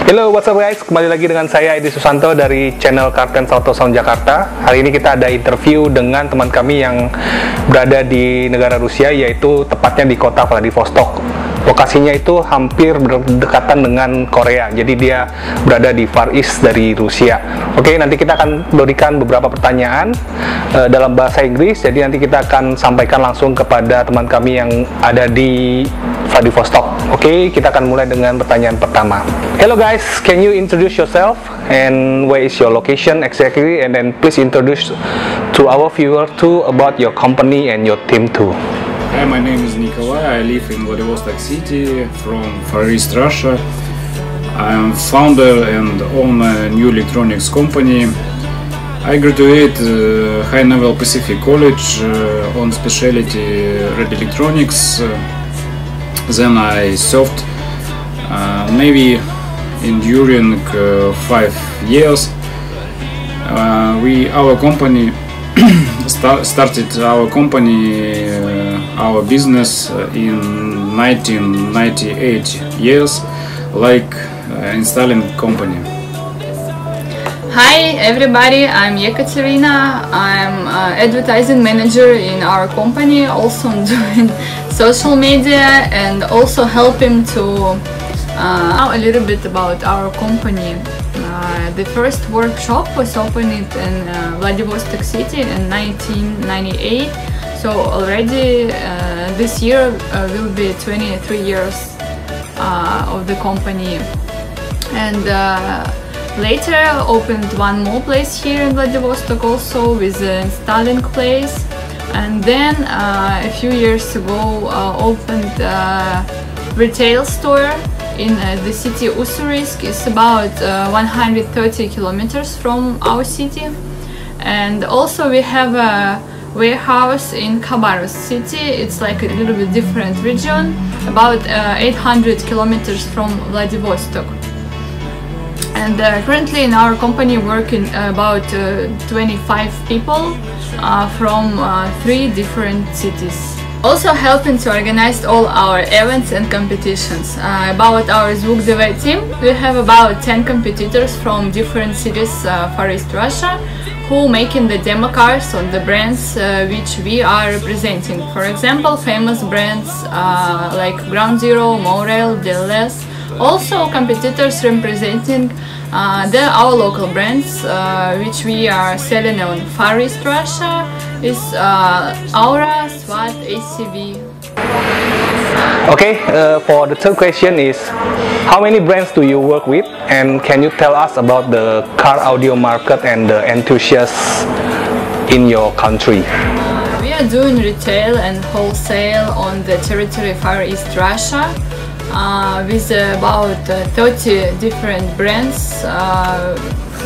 Hello, what's up guys? Kembali lagi dengan saya Edi Susanto dari channel Cartens Autosound Jakarta. Hari ini kita ada interview dengan teman kami yang berada di negara Rusia, yaitu tepatnya di kota Vladivostok. Lokasinya itu hampir berdekatan dengan Korea, jadi dia berada di Far East dari Rusia. Oke, nanti kita akan berikan beberapa pertanyaan dalam bahasa Inggris, jadi nanti kita akan sampaikan langsung kepada teman kami yang ada di Vladivostok. Oke, kita akan mulai dengan pertanyaan pertama. Hello guys, can you introduce yourself and where is your location exactly, and then please introduce to our viewer too about your company and your team too. Hi, my name is Nikolai. I live in Vladivostok City from Far East Russia. I am founder and own a new electronics company. I graduated high-level Pacific College on specialty radio electronics. Then I served Navy enduring 5 years. Our company started our business in 1998 years, like installing company. Hi everybody, I'm Ekaterina. I'm advertising manager in our company, also doing social media and also helping to know a little bit about our company. The first workshop was opened in Vladivostok City in 1998, so already this year will be 23 years of the company. And later opened one more place here in Vladivostok also with an installing place, and then a few years ago opened a retail store in the city Ussurisk. It's about 130 kilometers from our city, and also we have a warehouse in Khabarovsk city. It's like a little bit different region, about 800 kilometers from Vladivostok. And currently in our company working about 25 people from 3 different cities. Also helping to organize all our events and competitions. About our Zvuk-DV team, we have about 10 competitors from different cities Far East Russia who making the demo cars on the brands which we are representing. For example, famous brands like Ground Zero, Mobil, DLS. Also competitors representing our local brands which we are selling on Far East Russia is Aura, SWAT, ACV. Okay, for the third question is, how many brands do you work with, and can you tell us about the car audio market and the enthusiasts in your country? We are doing retail and wholesale on the territory Far East Russia with about 30 different brands.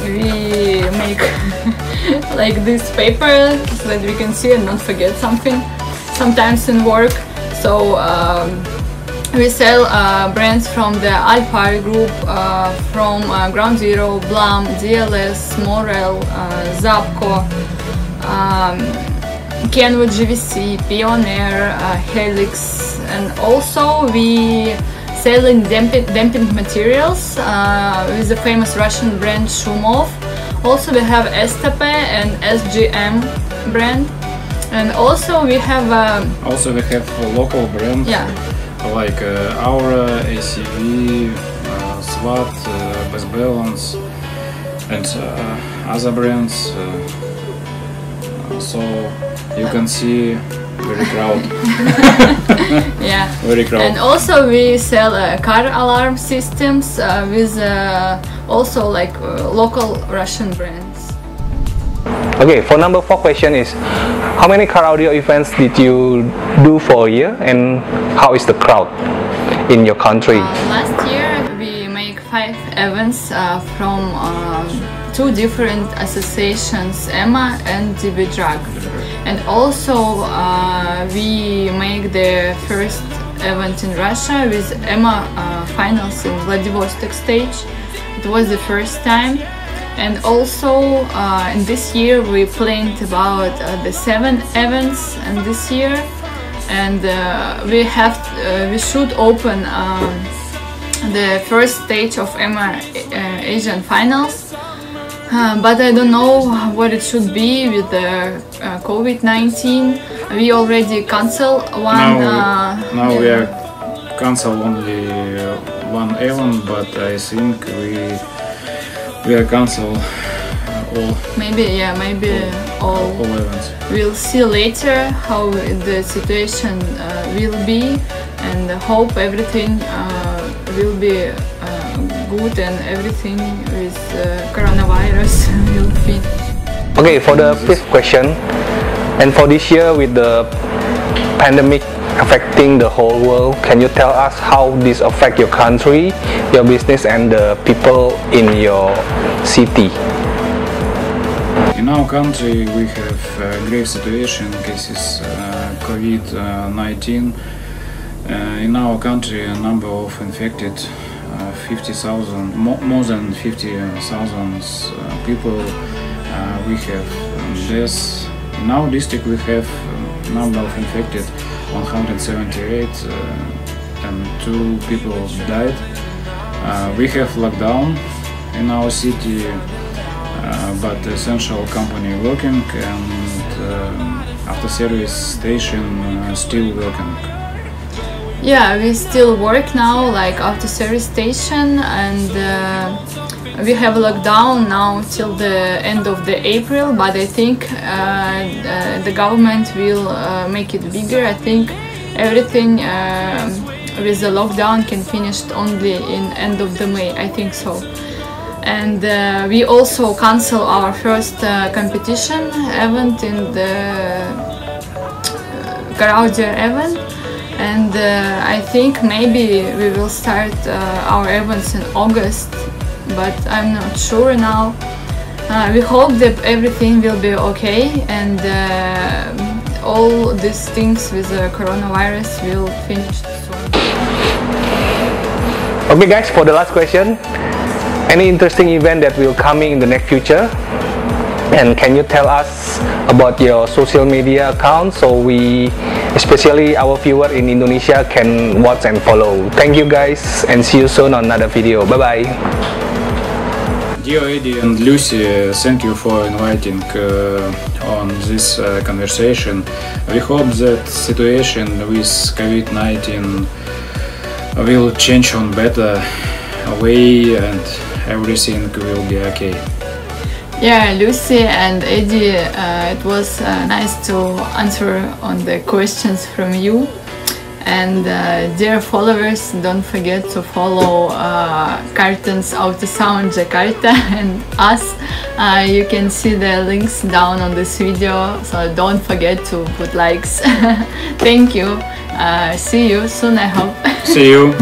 We make like this paper so that we can see and not forget something sometimes in work. So we sell brands from the Alpha group, from Ground Zero, Blum, DLS, Mobil, Zapco, Kenwood, GVC, Pioneer, Helix, and also we selling damping materials with the famous Russian brand Shumov. Also we have Estape and SGM brand, and also we have local brands, yeah, like Aura, ACV, SWAT, Best Balance, and other brands. So you can see very crowd. Yeah, very crowd. And also we sell car alarm systems with also like local Russian brands. Okay, for number 4 question is, how many car audio events did you do for a year, and how is the crowd in your country? Last year we make 5 events from 2 different associations, EMA and DB Drag. And also we make the first event in Russia with EMA finals in Vladivostok stage. It was the first time. And also in this year we planned about the 7 events in this year, and we should open the first stage of EMA Asian finals. But I don't know what it should be with the COVID-19. We already cancelled one. Now we are cancel only one event, but I think we are cancel all. Maybe all events. We'll see later how the situation will be, and hope everything will be good and everything with coronavirus will be. Okay, for the fifth question, and for this year with the pandemic affecting the whole world, can you tell us how this affect your country, your business, and the people in your city? In our country we have a grave situation, cases COVID-19. In our country a number of infected 50,000, more than 50,000 people. We have deaths. In our district we have number of infected 178 and 2 people died. We have lockdown in our city, but the essential company working, and after service station still working. Yeah, we still work now, like after service station, and we have lockdown now till the end of the April. But I think the government will make it bigger. I think everything with the lockdown can finish only in end of the May. I think so. And we also cancel our first competition event in the Cartens event. And I think maybe we will start our events in August, but I'm not sure now. We hope that everything will be okay, and all these things with the coronavirus will finish soon. Okay guys, for the last question, any interesting event that will coming in the next future? And can you tell us about your social media account so we, especially our viewer in Indonesia, can watch and follow? Thank you guys, and see you soon on another video. Bye bye. Dear Eddie and Lucy, thank you for inviting on this conversation. We hope that situation with COVID-19 will change on better way and everything will be okay. Yeah, Lucy and Eddie, it was nice to answer on the questions from you. And dear followers, don't forget to follow Cartens Autosound Jakarta and us. You can see the links down on this video, so don't forget to put likes. Thank you. See you soon, I hope. See you.